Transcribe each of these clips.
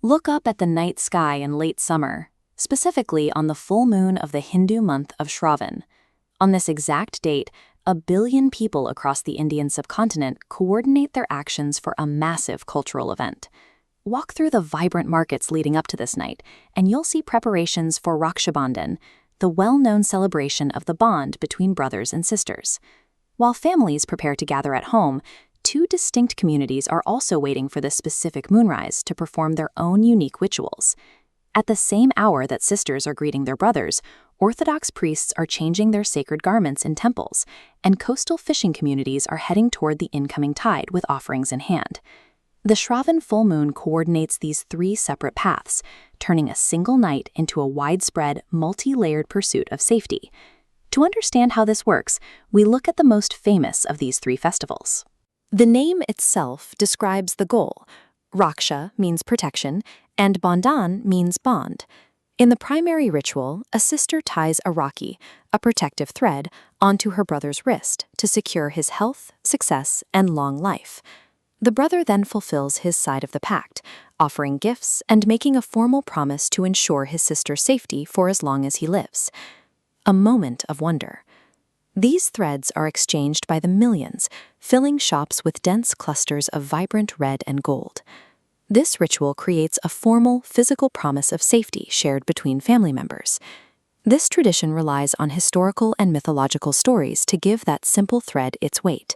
Look up at the night sky in late summer, specifically on the full moon of the Hindu month of Shravan. On this exact date, 1 billion people across the Indian subcontinent coordinate their actions for a massive cultural event. Walk through the vibrant markets leading up to this night, and you'll see preparations for Raksha Bandhan, the well-known celebration of the bond between brothers and sisters. While families prepare to gather at home, two distinct communities are also waiting for this specific moonrise to perform their own unique rituals. At the same hour that sisters are greeting their brothers, Orthodox priests are changing their sacred garments in temples, and coastal fishing communities are heading toward the incoming tide with offerings in hand. The Shravan full moon coordinates these three separate paths, turning a single night into a widespread, multi-layered pursuit of safety. To understand how this works, we look at the most famous of these three festivals. The name itself describes the goal. Raksha means protection, and Bandhan means bond. In the primary ritual, a sister ties a rakhi, a protective thread, onto her brother's wrist to secure his health, success, and long life. The brother then fulfills his side of the pact, offering gifts and making a formal promise to ensure his sister's safety for as long as he lives. A moment of wonder. These threads are exchanged by the millions, filling shops with dense clusters of vibrant red and gold. This ritual creates a formal, physical promise of safety shared between family members. This tradition relies on historical and mythological stories to give that simple thread its weight.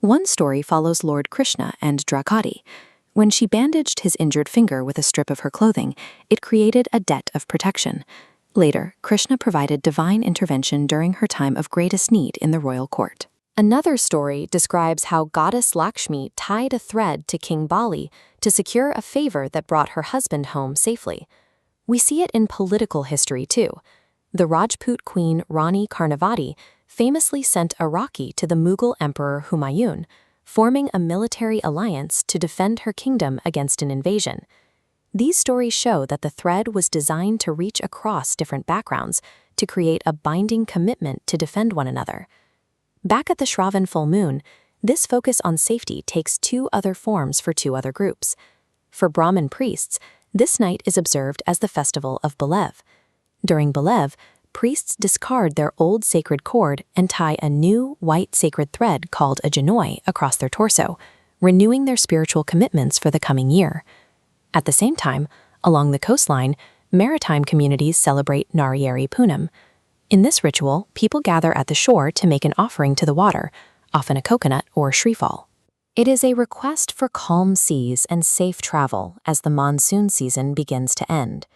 One story follows Lord Krishna and Draupadi. When she bandaged his injured finger with a strip of her clothing, it created a debt of protection. Later, Krishna provided divine intervention during her time of greatest need in the royal court. Another story describes how goddess Lakshmi tied a thread to King Bali to secure a favor that brought her husband home safely. We see it in political history too. The Rajput queen Rani Karnavati famously sent a rakhi to the Mughal emperor Humayun, forming a military alliance to defend her kingdom against an invasion. These stories show that the thread was designed to reach across different backgrounds to create a binding commitment to defend one another. Back at the Shravan full moon, this focus on safety takes two other forms for two other groups. For Brahmin priests, this night is observed as the festival of Balev. During Balev, priests discard their old sacred cord and tie a new, white sacred thread called a janoi across their torso, renewing their spiritual commitments for the coming year. At the same time, along the coastline, maritime communities celebrate Nariyari Poonam. In this ritual, people gather at the shore to make an offering to the water, often a coconut or shrifal. It is a request for calm seas and safe travel as the monsoon season begins to end.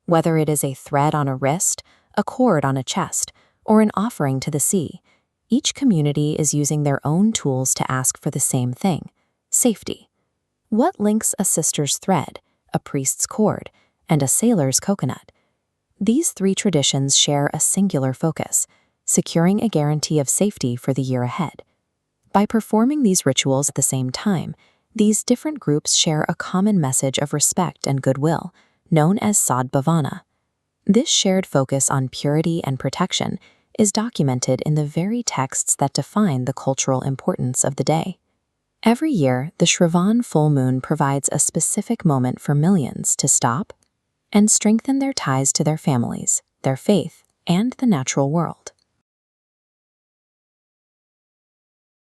Whether it is a thread on a wrist, a cord on a chest, or an offering to the sea, each community is using their own tools to ask for the same thing: safety. What links a sister's thread, a priest's cord, and a sailor's coconut? These three traditions share a singular focus: securing a guarantee of safety for the year ahead. By performing these rituals at the same time, these different groups share a common message of respect and goodwill, known as Sadbhavana. This shared focus on purity and protection is documented in the very texts that define the cultural importance of the day. Every year, the Shravan full moon provides a specific moment for millions to stop and strengthen their ties to their families, their faith, and the natural world.